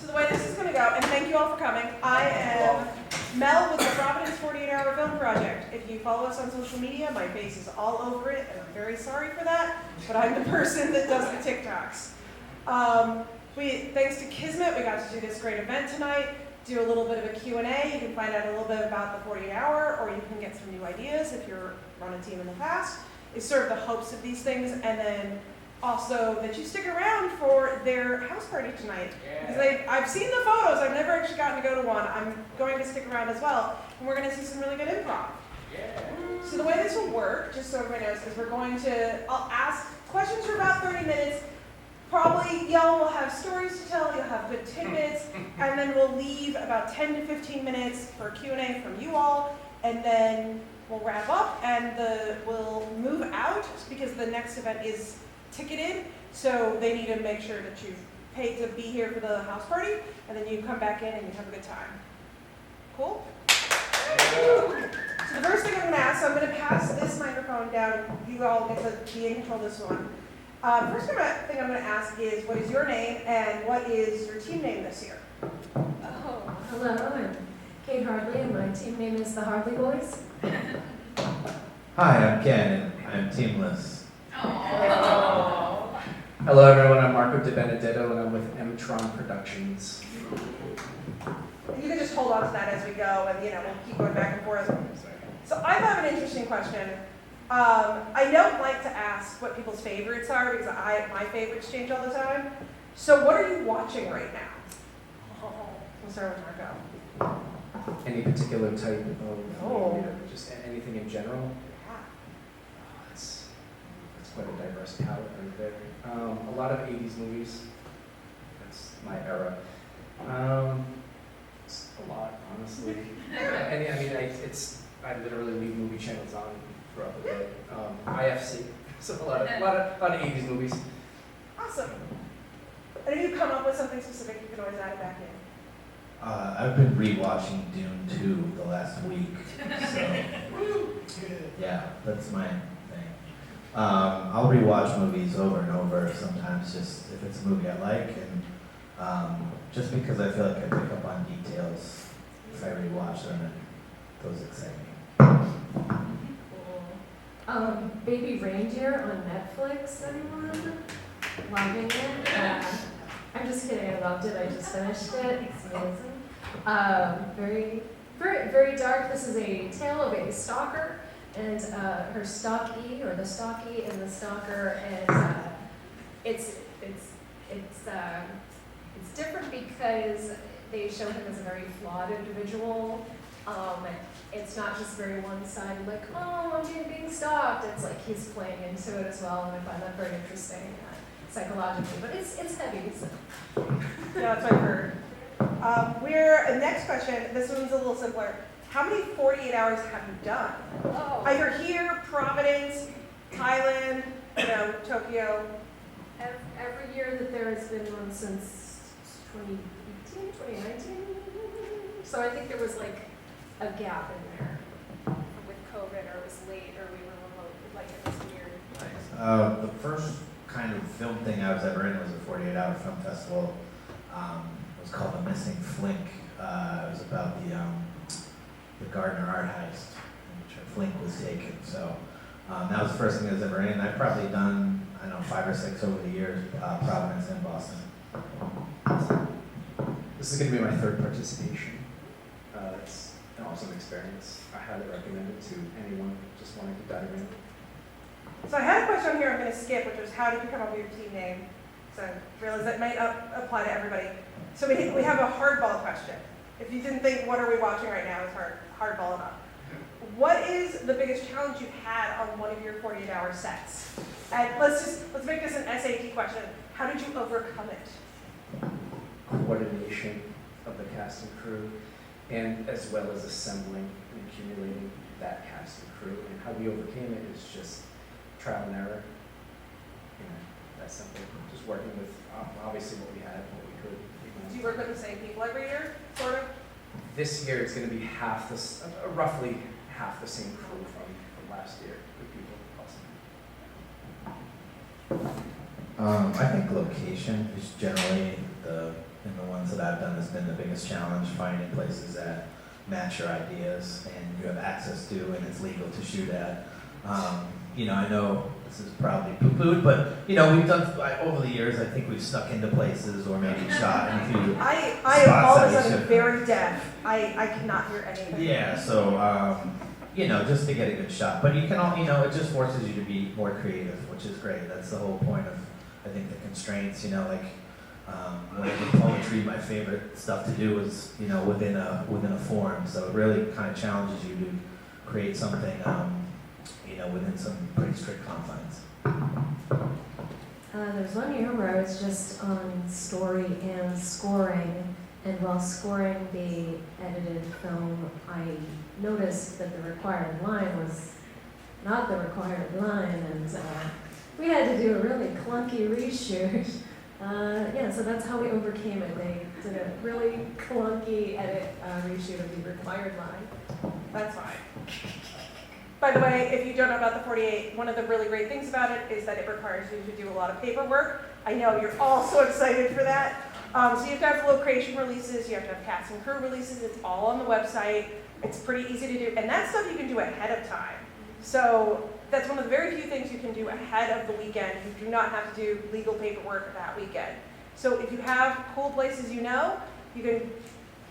So the way this is going to go, and thank you all for coming, I am Mel with the Providence 48-Hour Film Project. If you follow us on social media, my face is all over it, and I'm very sorry for that, but I'm the person that does the TikToks. Thanks to Kismet, we got to do this great event tonight, do a little bit of a Q&A. You can find out a little bit about the 48-hour, or you can get some new ideas if you're run a team in the past. It's sort of the hopes of these things, and then also that you stick around for their house party tonight. Because I've seen the photos, I've never actually gotten to go to one. I'm going to stick around as well, and we're going to see some really good improv. So the way this will work, just so everybody knows, is I'll ask questions for about 30 minutes. Probably y'all will have stories to tell, you'll have good tidbits, and then we'll leave about 10 to 15 minutes for Q&A from you all, and then we'll wrap up, and we'll move out because the next event is ticketed, so they need to make sure that you've paid to be here for the house party, and then you come back in and you have a good time. Cool? So the first thing I'm going to ask, so I'm going to pass this microphone down. You all get to be in control of this one. First thing I'm going to ask is, what is your name and what is your team name this year? Oh, hello, I'm Kate Hardley and my team name is the Hardley Boys. Hi, I'm Ken and I'm teamless. Oh. Hello everyone, I'm Marco DiBenedetto and I'm with M-Tron Productions. You can just hold on to that as we go, and we'll keep going back and forth. So I have an interesting question. I don't like to ask what people's favorites are because my favorites change all the time. So what are you watching right now? We'll start with Marco. Any particular type of just anything in general? Yeah. That's quite a diverse palette right there. A lot of 80s movies. That's my era. It's a lot, honestly. I literally leave movie channels on throughout the day. IFC. So a lot of 80s movies. Awesome. And if you come up with something specific, you can always add it back in. I've been rewatching Dune 2 the last week, so yeah, that's my thing. I'll rewatch movies over and over sometimes, just if it's a movie I like, and just because I feel like I pick up on details if I rewatch them, and those excite me. Baby Reindeer on Netflix, anyone? Loving it? I'm just kidding, I loved it, I just finished it, it's amazing. Very, very, very dark. This is a tale of a stalker and her stalkie, or the stalkie and the stalker, and it's different because they show him as a very flawed individual. It's not just very one-sided, like, oh, I'm being stalked. It's like he's playing into it as well, and I find that very interesting psychologically. But it's heavy. So. Yeah, that's what I heard. Next question, this one's a little simpler. How many 48 hours have you done? Oh. Either here, Providence, Thailand, Tokyo. Every year that there has been one since 2018, 2019. So I think there was like a gap in there with COVID, or it was late, or we were remote, like it was weird. Nice. The first kind of film thing I was ever in was a 48-hour film festival. It was called The Missing Flink. It was about the Gardner art heist, in which a flink was taken. So that was the first thing I was ever in. I've probably done, 5 or 6 over the years, Providence and Boston. This is going to be my third participation. It's an awesome experience. I highly recommend it to anyone just wanting to dive in. So I had a question here I'm going to skip, which was how did you come up with your team name? So I realize that might not apply to everybody. So we have a hardball question. If you didn't think what are we watching right now is hardball enough. What is the biggest challenge you've had on one of your 48-hour sets? And let's make this an SAT question. How did you overcome it? Coordination of the cast and crew, and as well as assembling and accumulating that cast and crew. And how we overcame it is just trial and error. That's simple. Just working with obviously what we had, what we could. Do you work with the same people every year, sort of? This year it's going to be roughly half the same crew from last year. Good people, awesome. I think location is generally in the ones that that I've done has been the biggest challenge, finding places that match your ideas and you have access to and it's legal to shoot at. I know this is probably poo-pooed, but we've done over the years. I think we've snuck into places or maybe shot in a few. I am all of a sudden very deaf. I cannot hear anything. Yeah, so just to get a good shot. But you can all, it just forces you to be more creative, which is great. That's the whole point of, I think, the constraints. When I did poetry, my favorite stuff to do is, within a form. So it really kind of challenges you to create something, within some pretty strict confines. There's one year where I was just on story and scoring, and while scoring the edited film, I noticed that the required line was not the required line, and we had to do a really clunky reshoot. So that's how we overcame it. They did a really clunky edit reshoot of the required line. That's fine. By the way, if you don't know about the 48, one of the really great things about it is that it requires you to do a lot of paperwork. I know you're all so excited for that. So you have to have location releases, you have to have cast and crew releases, it's all on the website. It's pretty easy to do, and that stuff you can do ahead of time. So that's one of the very few things you can do ahead of the weekend. You do not have to do legal paperwork that weekend. So if you have cool places you can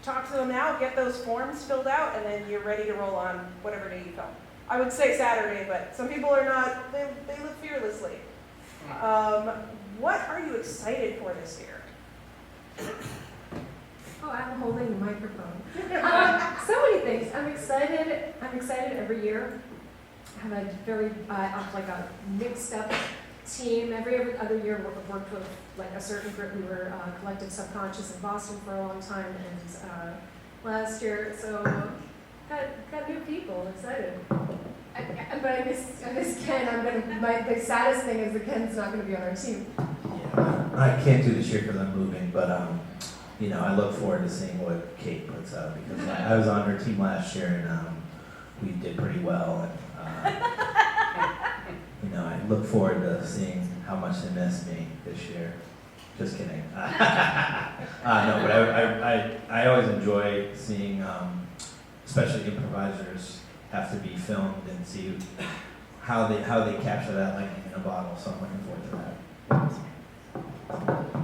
talk to them now, get those forms filled out, and then you're ready to roll on whatever day you film. I would say Saturday, but some people are not, they live fearlessly. What are you excited for this year? Oh, I'm holding the microphone. So many things. I'm excited every year. I have a mixed up team. Every other year we've worked with a certain group. We were Collective Subconscious in Boston for a long time, and last year, so got new people. Excited. But I miss Ken. The saddest thing is that Ken's not going to be on our team. Yeah, I can't do this year because I'm moving, but I look forward to seeing what Kate puts out because I was on her team last year and we did pretty well. And, I look forward to seeing how much they miss me this year. Just kidding. No, but I always enjoy seeing, especially improvisers, have to be filmed and see how they capture that lightning in a bottle. So I'm looking forward to that.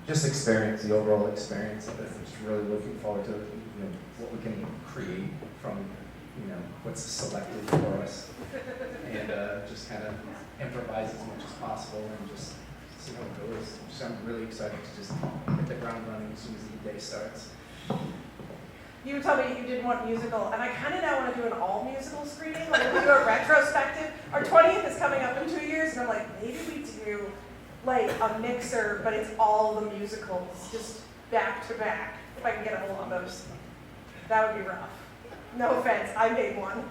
Just experience, the overall experience of it. I'm just really looking forward to what we can create from what's selected for us, and just kind of improvise as much as possible and just see how it goes. I'm really excited to just hit the ground running as soon as the day starts. You told me you didn't want musical, and I kind of now want to do an all-musical screening. Like, we do a retrospective. Our 20th is coming up in 2 years, and I'm like, maybe we do a mixer, but it's all the musicals, just back to back, if I can get a hold of those. That would be rough. No offense, I made one.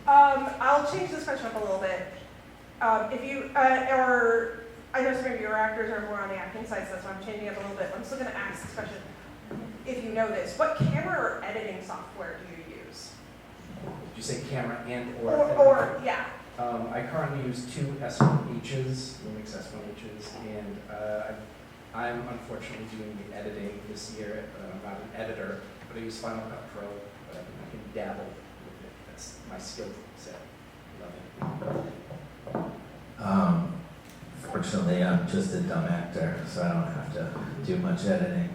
I'll change this question up a little bit. If you, or I know some of your actors are more on the acting side, so that's why I'm changing it a little bit. I'm still going to ask this question. If you know this, what camera or editing software do you use? Did you say camera and Or yeah. I currently use two S1Hs, Lumix S1Hs, and I'm unfortunately doing the editing this year. I'm not an editor, but I use Final Cut Pro. But I can dabble with it. That's my skill set. Love it. Fortunately, I'm just a dumb actor, so I don't have to do much editing.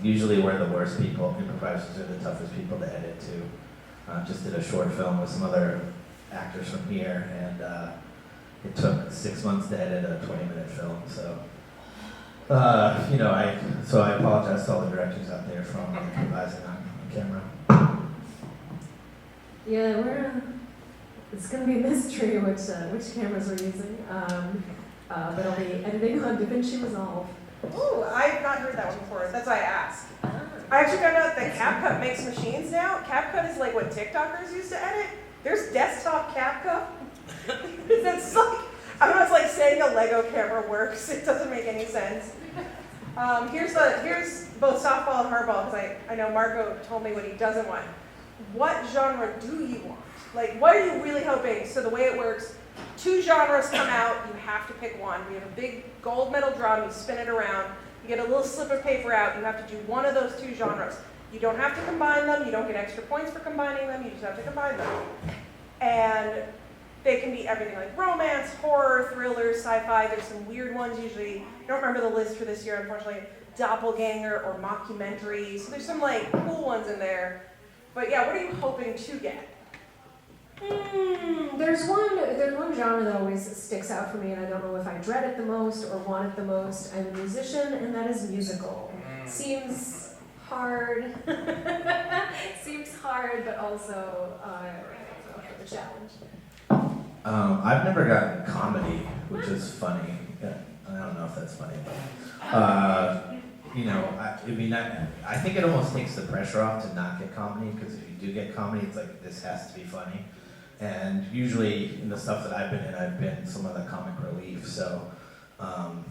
Usually we're the worst people. Improvisers are the toughest people to edit to. Just did a short film with some other actors from here, and it took 6 months to edit a 20-minute film. So, I apologize to all the directors out there from improvising on camera. Yeah, it's going to be a mystery which cameras we're using, but I'll be editing on DaVinci Resolve. Ooh, I've not heard that one before. That's why I asked. I actually found out that CapCut makes machines now. CapCut is like what TikTokers used to edit. There's desktop CapCut. It's like, I don't know, it's like saying a Lego camera works. It doesn't make any sense. Here's both softball and hardball, because I know Marco told me what he doesn't want. What genre do you want? Like, what are you really hoping? So the way it works, 2 genres come out, you have to pick one. We have a big gold metal drum, you spin it around. You get a little slip of paper out, you have to do one of those two genres. You don't have to combine them, you don't get extra points for combining them, you just have to combine them. And they can be everything like romance, horror, thriller, sci-fi. There's some weird ones usually. I don't remember the list for this year, unfortunately. Doppelganger or mockumentary. So there's some like cool ones in there. But yeah, what are you hoping to get? There's one genre that always sticks out for me, and I don't know if I dread it the most or want it the most. I'm a musician, and that is musical. Seems hard. Seems hard, but also up for the challenge. I've never gotten comedy, which is funny. Yeah, I don't know if that's funny, but you know, I think it almost takes the pressure off to not get comedy, because if you do get comedy, it's like, this has to be funny. And usually in the stuff that I've been some of the comic relief, so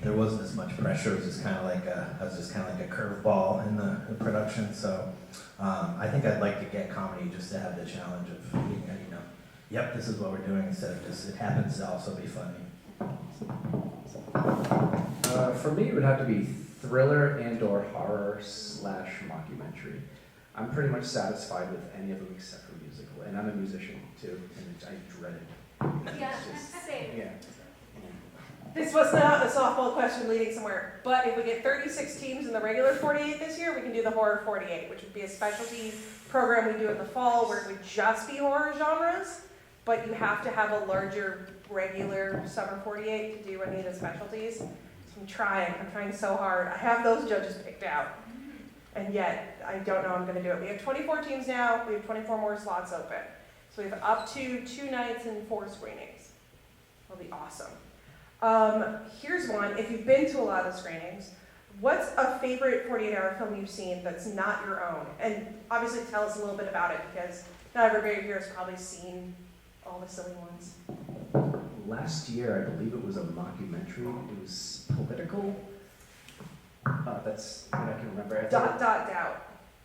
there wasn't as much pressure. It was just kind of like a curveball in the production. So I think I'd like to get comedy just to have the challenge of being, you know, yep, this is what we're doing, instead of just, it happens to also be funny. For me, it would have to be thriller and/or horror / mockumentary. I'm pretty much satisfied with any of them except for musical, and I'm a musician too, and I dread it. Yeah, It's just- same. Yeah. This was not a softball question leading somewhere, but if we get 36 teams in the regular 48 this year, we can do the horror 48, which would be a specialty program we do in the fall where it would just be horror genres, but you have to have a larger regular summer 48 to do any of the specialties. So I'm trying so hard. I have those judges picked out, and yet I don't know I'm going to do it. We have 24 teams now, we have 24 more slots open. So we have up to 2 nights and 4 screenings. That'll be awesome. Here's one. If you've been to a lot of screenings, what's a favorite 48-hour film you've seen that's not your own? And obviously tell us a little bit about it, because not everybody here has probably seen all the silly ones. Last year, I believe it was a mockumentary. It was political. That's what I can remember. Doubt.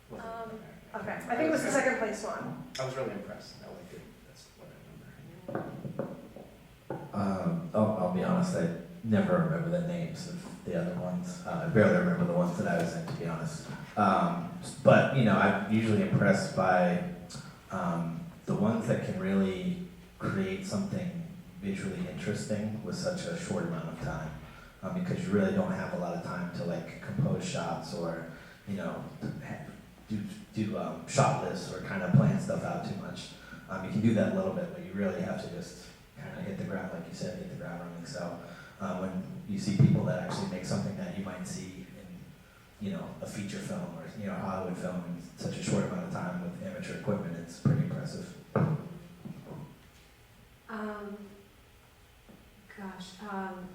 Was it? Okay, I think it was the second place one. I was really impressed. I liked it. That's what I remember. I'll be honest, I never remember the names of the other ones. I barely remember the ones that I was in, to be honest. But, you know, I'm usually impressed by the ones that can really create something visually interesting with such a short amount of time. Because you really don't have a lot of time to like compose shots or, you know, do shot lists or kind of plan stuff out too much. You can do that a little bit, but you really have to just kind of hit the ground, like you said, hit the ground running. So when you see people that actually make something that you might see in, you know, a feature film or, you know, a Hollywood film in such a short amount of time with amateur equipment, it's pretty impressive.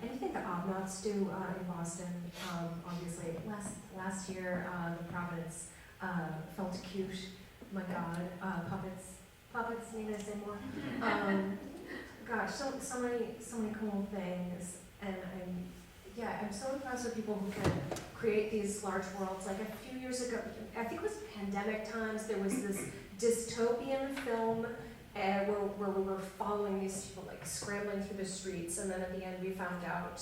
Anything the Obnauts do in Boston, obviously. Last year, the Providence felt cute. My God, puppets need to say more. Gosh, so many cool things, and I'm so impressed with people who can create these large worlds. Like a few years ago, I think it was pandemic times, there was this dystopian film where we were following these people like scrambling through the streets, and then at the end we found out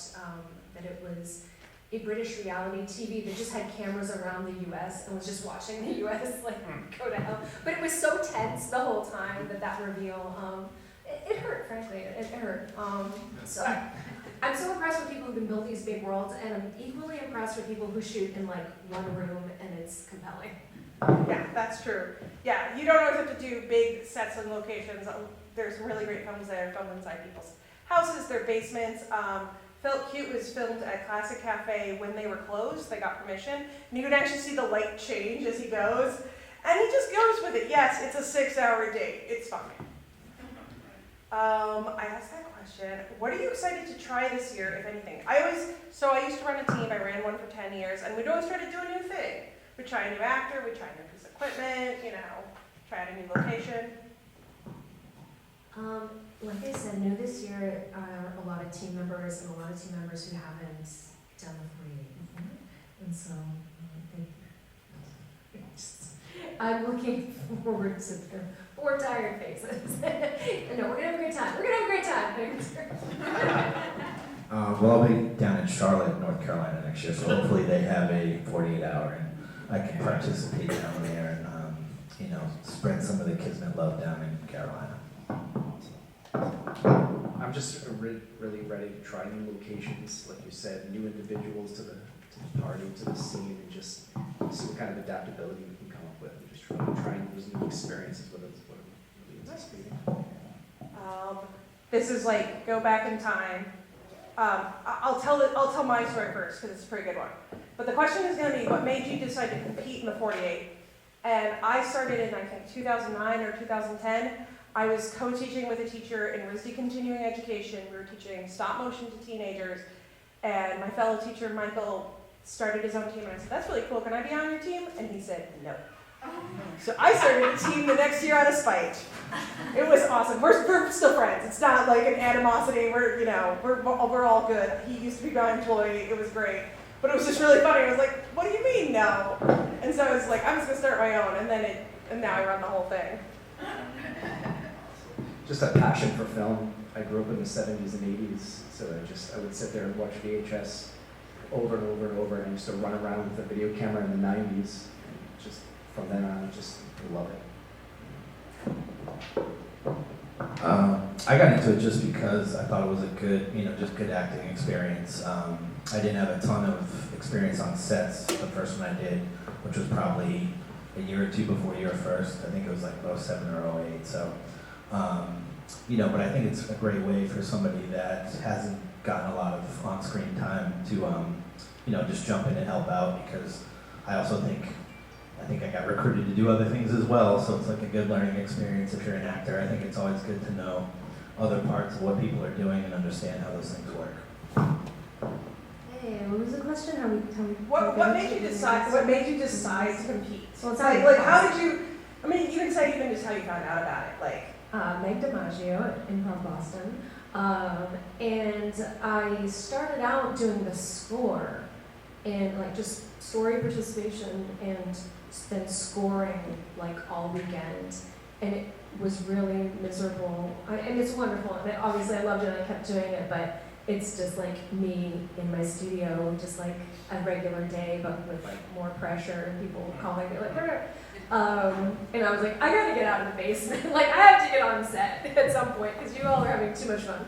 that it was a British reality TV that just had cameras around the U.S. and was just watching the U.S. like go to hell. But it was so tense the whole time that reveal. It hurt, frankly. It hurt. So I'm so impressed with people who can build these big worlds, and I'm equally impressed with people who shoot in like one room and it's compelling. Yeah, that's true. Yeah, you don't always have to do big sets and locations. There's some really great films that are filmed inside people's houses, their basements. Felt Cute was filmed at Classic Cafe when they were closed. They got permission. And you can actually see the light change as he goes. And he just goes with it. Yes, it's a 6-hour date. It's fine. I asked that question. What are you excited to try this year, if anything? I used to run a team. I ran one for 10 years. And we'd always try to do a new thing. We'd try a new actor. We'd try a new piece of equipment, you know, try out a new location. Like I said, new this year are a lot of team members who haven't done the 48 before. And so I'm looking forward to the 4 tired faces. No, we're gonna have a great time. We're gonna have a great time. Well, I'll be down in Charlotte, North Carolina next year, so hopefully they have a 48-hour and I can participate down there and, spread some of the Kismet love down in Carolina. I'm just really ready to try new locations, like you said, new individuals to the party, to the scene, and just see what kind of adaptability we can come up with, and just trying those new experiences with us, what I'm really anticipating. This is like, go back in time. I'll tell my story first, because it's a pretty good one. But the question is gonna be, what made you decide to compete in the 48? And I started in, I think, 2009 or 2010. I was co-teaching with a teacher in RISD Continuing Education. We were teaching stop motion to teenagers. And my fellow teacher, Michael, started his own team. And I said, that's really cool. Can I be on your team? And he said, no. So I started a team the next year out of spite. It was awesome. We're still friends. It's not like an animosity. We're all good. He used to be my employee. It was great. But it was just really funny. I was like, what do you mean no? And so I was like, I'm just gonna start my own. And now I run the whole thing. Just a passion for film. I grew up in the 70s and 80s, so I would sit there and watch VHS over and over and over, and I used to run around with a video camera in the 90s, and just from then on, I just love it. I got into it just because I thought it was a good, just good acting experience. I didn't have a ton of experience on sets. The first one I did, which was probably a year or two before your first. I think it was like 07 or 08. So, but I think it's a great way for somebody that hasn't gotten a lot of on-screen time to, just jump in and help out, because I also think I got recruited to do other things as well, so it's like a good learning experience if you're an actor. I think it's always good to know other parts of what people are doing and understand how those things work. Hey, what was the question? How we What made you decide? What made you decide to compete? Well, it's like how did you? I mean, you can say even just how you found out about it. Like Meg DiMaggio at Improv Boston, and I started out doing the score and like just story participation and then scoring like all weekend, and it was really miserable. And it's wonderful, and obviously I loved it and I kept doing it, but it's just like me in my studio, just like a regular day, but with like more pressure and people calling me like, and I was like, I gotta get out of the basement. Like I have to get on set at some point because you all are having too much fun.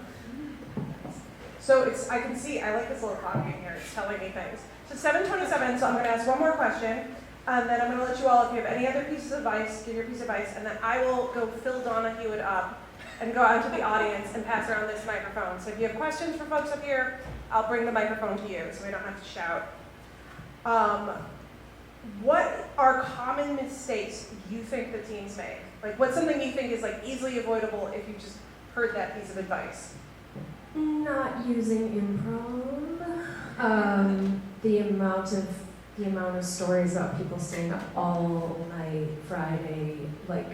So I can see, I like this little clock in here, it's telling me things. So 7:27, so I'm gonna ask one more question, and then I'm gonna let you all, if you have any other pieces of advice, give your piece of advice, and then I will go Phil Donahue it up and go out to the audience and pass around this microphone. So if you have questions for folks up here, I'll bring the microphone to you so we don't have to shout. What are common mistakes you think the teens make? Like what's something you think is like easily avoidable if you just heard that piece of advice? Not using improv. The amount of stories about people staying up all night Friday, like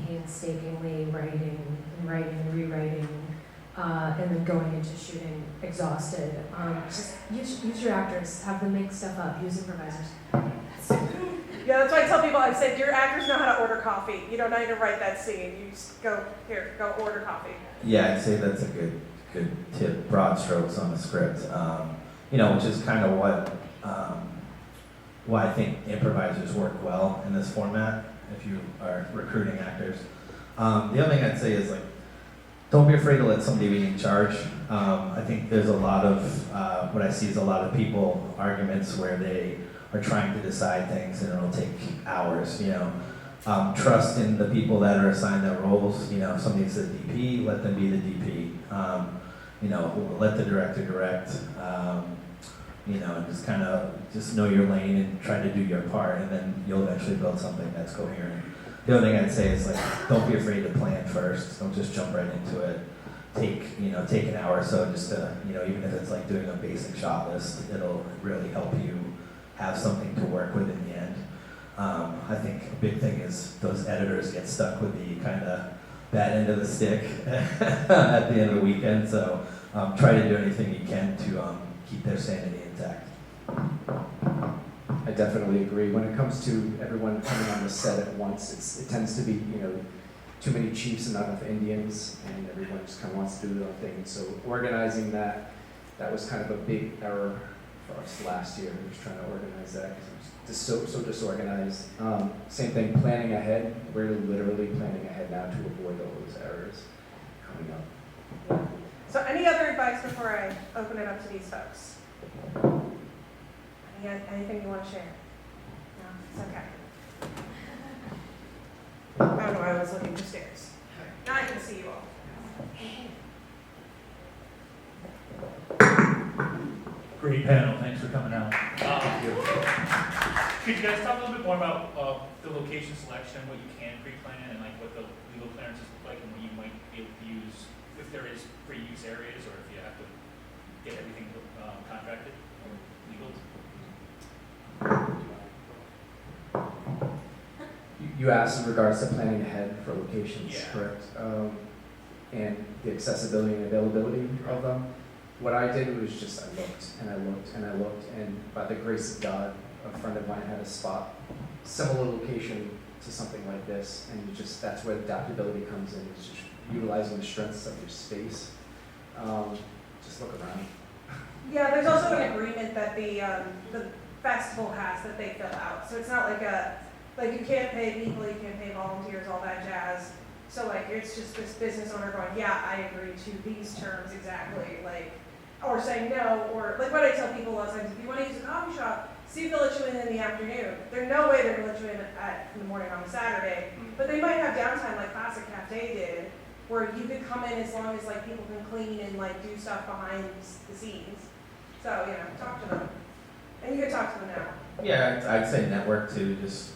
painstakingly writing and rewriting, and then going into shooting exhausted. Just use your actors, have them make stuff up, use improvisers. Yeah, that's why I tell people, I said, your actors know how to order coffee. You don't need to write that scene. You just go order coffee. Yeah, I'd say that's a good tip, broad strokes on the script, which is kind of why I think improvisers work well in this format if you are recruiting actors. The other thing I'd say is like, don't be afraid to let somebody be in charge. I think there's a lot of, what I see is a lot of people arguments where they are trying to decide things and it'll take hours, Trust in the people that are assigned their roles. If somebody's a DP, let them be the DP. Let the director direct. And just know your lane and try to do your part, and then you'll eventually build something that's coherent. The other thing I'd say is like, don't be afraid to plan first. Don't just jump right into it. Take an hour or so just to, even if it's like doing a basic shot list, it'll really help you have something to work with in the end. I think a big thing is those editors get stuck with the kind of bad end of the stick at the end of the weekend. So try to do anything you can to keep their sanity intact. I definitely agree. When it comes to everyone coming on the set at once, it tends to be, too many chiefs and not enough Indians, and everyone just kind of wants to do their own thing. So organizing that that was kind of a big error for us last year. We were trying to organize that because it was so disorganized. Same thing, planning ahead. We're literally planning ahead now to avoid all those errors coming up. So any other advice before I open it up to these folks? Anything you want to share? No, it's okay. I don't know why I was looking for stairs. Now I can see you all. Great panel, thanks for coming out. Could you guys talk a little bit more about the location selection, what you can pre-plan, and like what the legal clearances look like, and what you might be able to use if there is free use areas, or if you have to get everything contracted or legal? You asked in regards to planning ahead for locations, Yeah. correct? And the accessibility and availability of them. What I did was just I looked and I looked and I looked, and by the grace of God, a friend of mine had a spot, similar location to something like this, and that's where adaptability comes in. It's just utilizing the strengths of your space. Just look around. Yeah, there's also an agreement that the festival has that they fill out. So it's not like you can't pay people, you can't pay volunteers, all that jazz. So like it's just this business owner going, yeah, I agree to these terms exactly, like, or saying no, or like what I tell people a lot of times, if you want to use a coffee shop, see if they'll let you in the afternoon. There's no way they're going to let you in in the morning on a Saturday, but they might have downtime like Classic Cafe did, where you could come in as long as like people can clean and like do stuff behind the scenes. So, you know, talk to them. And you can talk to them now. Yeah, I'd say network too, just,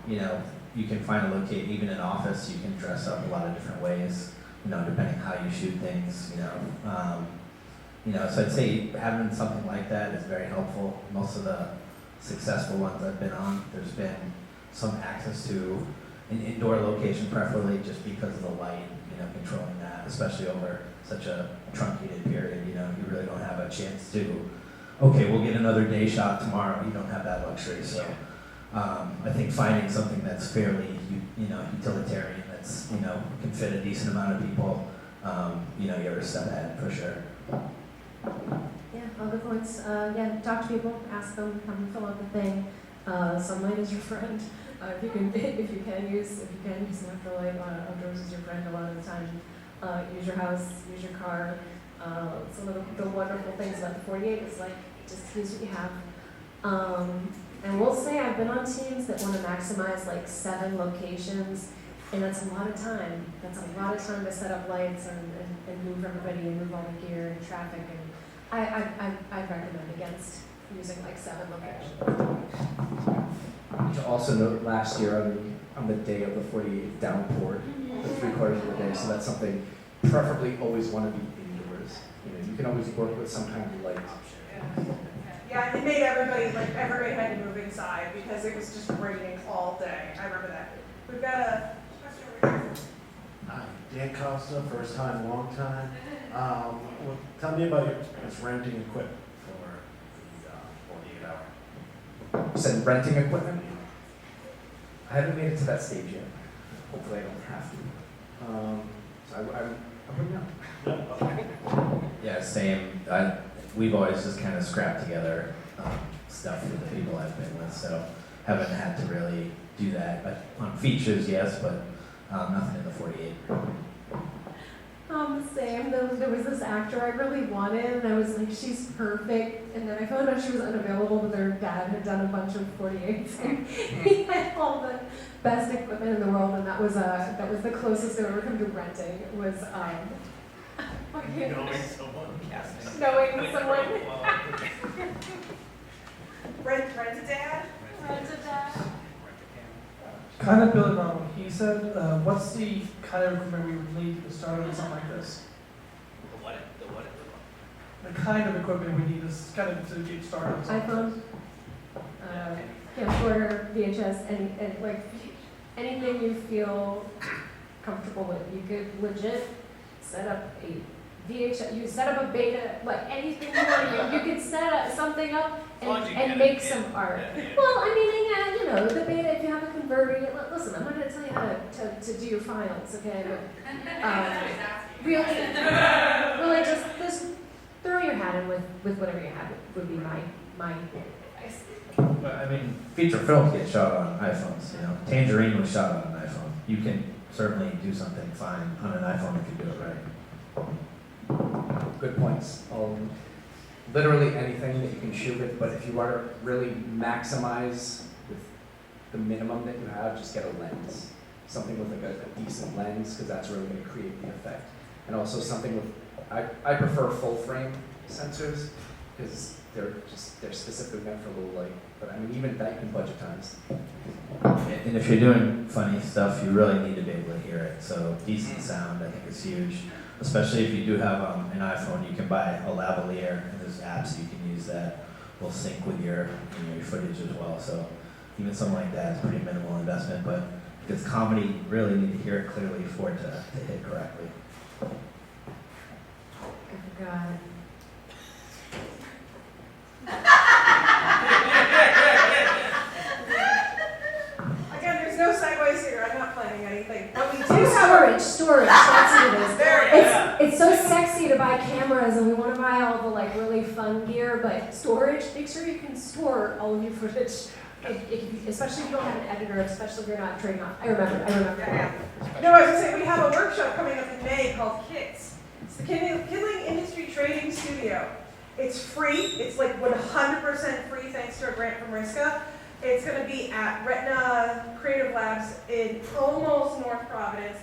you can find a location, even in office, you can dress up a lot of different ways, depending how you shoot things, so I'd say having something like that is very helpful. Most of the successful ones I've been on, there's been some access to an indoor location, preferably just because of the light, controlling that, especially over such a truncated period, you really don't have a chance to, okay, we'll get another day shot tomorrow. You don't have that luxury, so I think finding something that's fairly, utilitarian, that's, can fit a decent amount of people, you're a step ahead for sure. Yeah, all good points. Talk to people, ask them, come fill out the thing. Sunlight is your friend. If you can use natural light, outdoors is your friend a lot of the time. Use your house, use your car. Some of the wonderful things about the 48 is like just use what you have. And we'll say I've been on teams that want to maximize like 7 locations, and that's a lot of time. That's a lot of time to set up lights and move everybody and move all the gear and traffic. And I recommend against using like 7 locations. To also note, last year on the day of the 48 downpoured for 3/4 of the day, so that's something preferably always want to be indoors. You can always work with some kind of light. Yeah, it made everybody had to move inside because it was just raining all day. I remember that. We've got a question over here. Hi, Dan Costa, first time, long time. Well, tell me about your experience renting equipment for the 48 hour. You said renting equipment? I haven't made it to that stage yet. Hopefully I don't have to. So I wouldn't know. Yeah, same. We've always just kind of scrapped together stuff with the people I've been with, so haven't had to really do that. But on features, yes, but nothing in the 48. Same. There was this actor I really wanted, and I was like, she's perfect. And then I found out she was unavailable, but their dad had done a bunch of 48s. And he had all the best equipment in the world, and that was the closest I've ever come to renting. Was Knowing someone. knowing someone. Rent a dad? Kind of building on what he said, what's the kind of equipment we would need to start on something like this? The kind of equipment we need is kind of to get started on something like iPhone, camcorder, VHS, anything you feel comfortable with. You could legit set up a VHS, you set up a beta, like anything you want. You could set something up and make some art. Well, I mean, the beta, if you have a converter, listen, I'm not going to tell you how to do your files, okay? But really just throw your hat in with whatever you have would be my advice. But I mean, feature films get shot on iPhones, you know. Tangerine was shot on an iPhone. You can certainly do something fine on an iPhone if you do it right. Good points. Literally anything that you can shoot with, but if you want to really maximize with the minimum that you have, just get a lens. Something with like a decent lens, because that's really going to create the effect. And also something with, I prefer full frame sensors, because they're specifically meant for low light. But I mean, even that you can budgetize. And if you're doing funny stuff, you really need to be able to hear it. So decent sound, I think, is huge. Especially if you do have an iPhone, you can buy a lavalier, and there's apps you can use that will sync with your footage as well. So even something like that is pretty minimal investment. But if it's comedy, you really need to hear it clearly for it to hit correctly. I forgot. Again, there's no segues here, I'm not planning anything, but we do have Storage, that's what it is. There it is. It's so sexy to buy cameras and we want to buy all the like really fun gear, but storage, make sure you can store all of your footage. Especially if you don't have an editor, especially if you're not trading off. I remember. Yeah. No, I was gonna say, we have a workshop coming up in May called KITS. It's the Kindling Industry Trading Studio. It's free, it's like 100% free thanks to a grant from RISCA. It's gonna be at Retina Creative Labs in almost North Providence.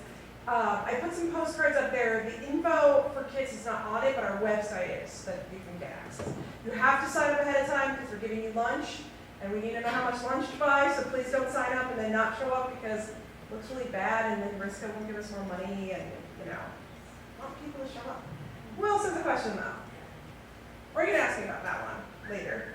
I put some postcards up there. The info for KITS is not on it, but our website is, so that you can get access. You have to sign up ahead of time because we're giving you lunch, and we need to know how much lunch to buy, so please don't sign up and then not show up because it looks really bad, and then RISCA won't give us more money, and, I want people to show up. Who else has a question, though? We're going to ask you about that one later.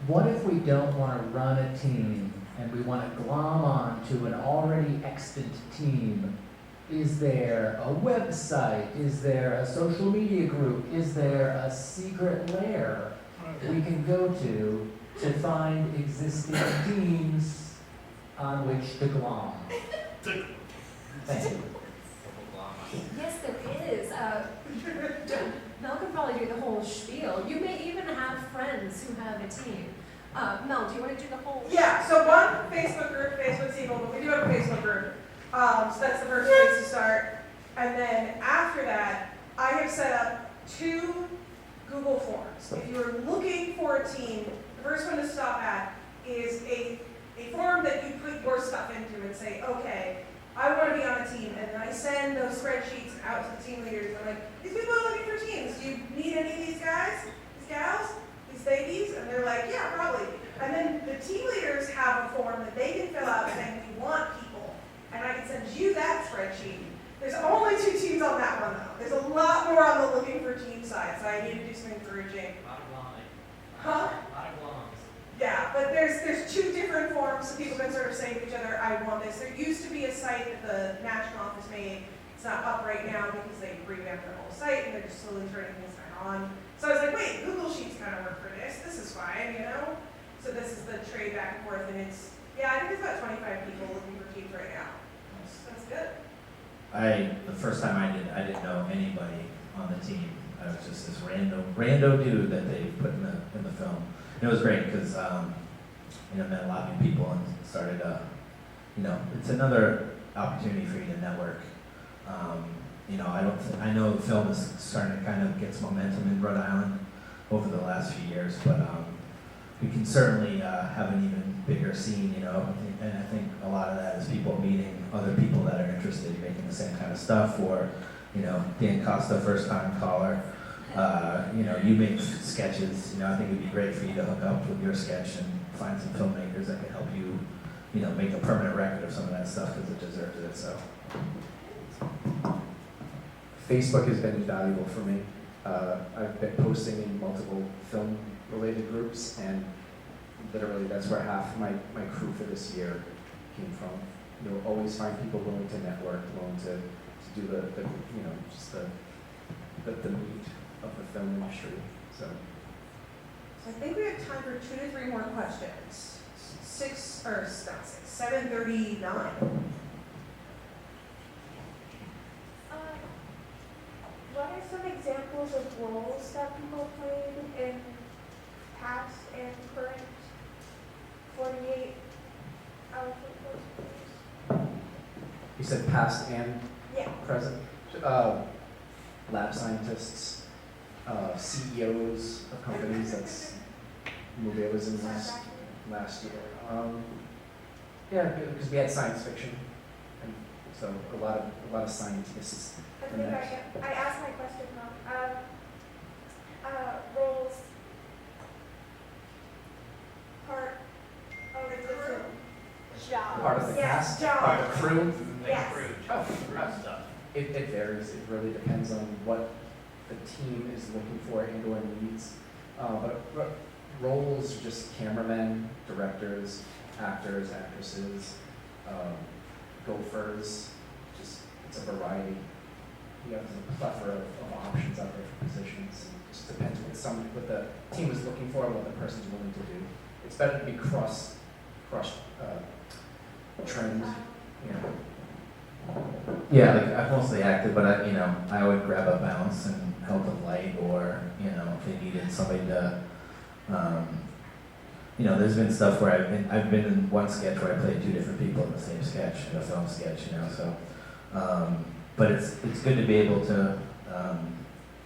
What if we don't want to run a team and we want to glom on to an already extant team? Is there a website? Is there a social media group? Is there a secret lair we can go to find existing teams on which to glom? Thank you. Yes, there is. Mel can probably do the whole spiel. You may even have friends who have a team. Mel, do you want to do the whole? Yeah, so one, Facebook group, Facebook's evil, but we do have a Facebook group. So that's the first place to start. And then after that, I have set up 2 Google Forms. If you're looking for a team, the first one to stop at is a form that you put your stuff into and say, okay, I want to be on a team. And then I send those spreadsheets out to the team leaders. I'm like, these people are looking for teams. Do you need any of these guys, these gals, these babies? And they're like, yeah, probably. And then the team leaders have a form that they can fill out saying, we want people. And I can send you that spreadsheet. There's only 2 teams on that one, though. There's a lot more on the looking for team side, so I need to do some encouraging. Huh? Yeah, but there's 2 different forms, so people can sort of say to each other, I want this. There used to be a site that the national office made. It's not up right now because they revamped their whole site and they're just slowly turning things on. So I was like, wait, Google Sheets kind of work for this. This is fine, So this is the trade back and forth, and it's, I think it's about 25 people looking for teams right now. So that's good. The first time I didn't know anybody on the team. I was just this rando dude that they put in the film. And it was great because met a lot of new people and started it's another opportunity for you to network. I know the film is starting to kind of get some momentum in Rhode Island over the last few years, but we can certainly have an even bigger scene, and I think a lot of that is people meeting other people that are interested in making the same kind of stuff, or, Dan Costa, first time caller, you make sketches, I think it'd be great for you to hook up with your sketch and find some filmmakers that can help you, make a permanent record of some of that stuff because it deserves it, so. Facebook has been invaluable for me. I've been posting in multiple film-related groups, and literally that's where half my crew for this year came from. You'll always find people willing to network, willing to do the meat of the film industry. So I think we have time for 2 to 3 more questions. 7:39. some examples of roles that people played in past and current 48-hour football games? You said past and Yeah. present? Lab scientists, CEOs of companies, that's the movie I was in last year. Yeah, because we had science fiction, and so a lot of scientists. I think I asked my question wrong. Roles part of the crew. Job. Part of the Yes, cast, job. part of the crew. Yes. Oh, it varies. It really depends on what the team is looking for and/or needs. But roles are just cameramen, directors, actors, actresses, gophers. Just it's a variety. You have a plethora of options out there for positions. It just depends what the team is looking for and what the person's willing to do. It's better to be cross trained. Yeah, like I've mostly acted, but I would grab a bounce and help with light, or if they needed somebody to, there's been stuff where I've been in one sketch where I played two different people in the same sketch, in a film sketch, so, but it's good to be able to,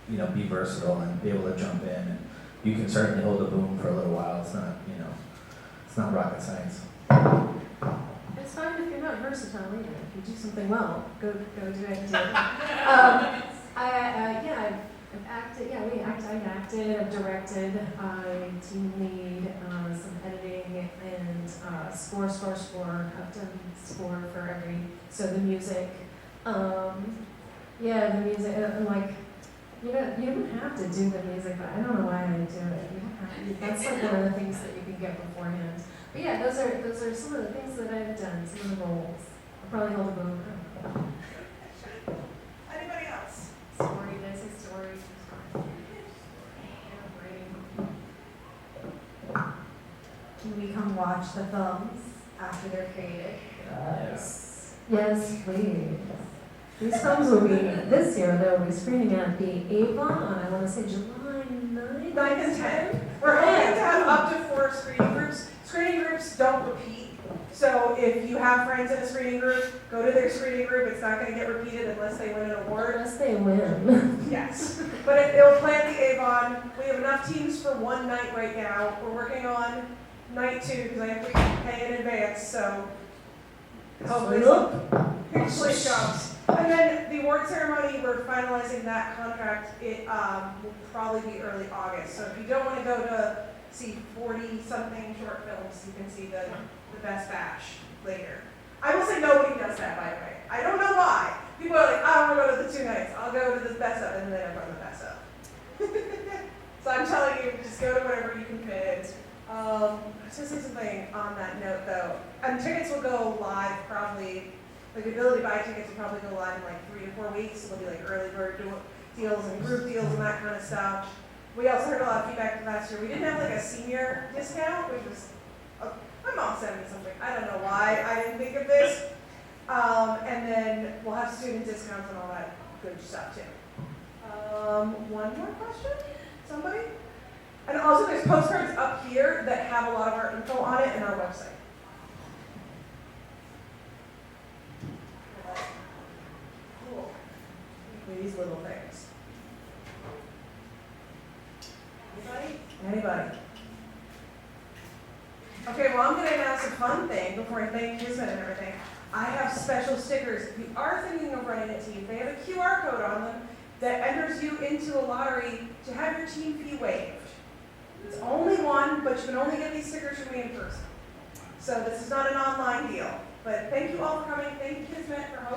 be versatile and be able to jump in, and you can certainly hold a boom for a little while. It's not, it's not rocket science. It's fine if you're not versatile either. If you do something well, go do it. I've acted. Yeah, I've acted. I've directed. Team lead, some editing, and score. I've done score for the music. The music. You don't have to do the music, but I don't know why I do it. You don't have to. That's like one of the things that you can get beforehand. But yeah, those are some of the things that I've done, some of the roles. I'll probably hold a boom. Anybody else? Story, did I say story? Can we come watch the films after they're created? Yes, please. These films will be, this year they'll be screening at the Avon on, I want to say July 9th. 9 and 10. We're hoping to have up to 4 screening groups. Screening groups don't repeat. So if you have friends in a screening group, go to their screening group. It's not going to get repeated unless they win an award. Unless they win. Yes. But it'll play at the Avon. We have enough teams for one night right now. We're working on night 2 because I have to pay in advance. So hopefully it comes. And then the award ceremony, we're finalizing that contract. It will probably be early August. So if you don't want to go to see 40-something short films, you can see the best batch later. I will say nobody does that, by the way. I don't know why. People are like, I don't want to go to the 2 nights. I'll go to the best of, and then I run the best of. So I'm telling you, just go to whatever you can fit. I was going to say something on that note, though. And tickets will go live probably. The ability to buy tickets will probably go live in like 3 to 4 weeks. So there'll be like early bird deals and group deals and that kind of stuff. We also heard a lot of feedback last year. We didn't have like a senior discount, which was, my mom sent me something. I don't know why I didn't think of this. And then we'll have student discounts and all that good stuff too. One more question? Somebody? And also there's postcards up here that have a lot of our info on it and our website. Cool. These little things. Anybody? Okay, well, I'm going to announce a fun thing before I thank Kismet and everything. I have special stickers. If you are thinking of running a team, they have a QR code on them that enters you into a lottery to have your team fee waived. It's only one, but you can only get these stickers from me in person. So this is not an online deal. But thank you all for coming. Thank you, Kismet, for hosting.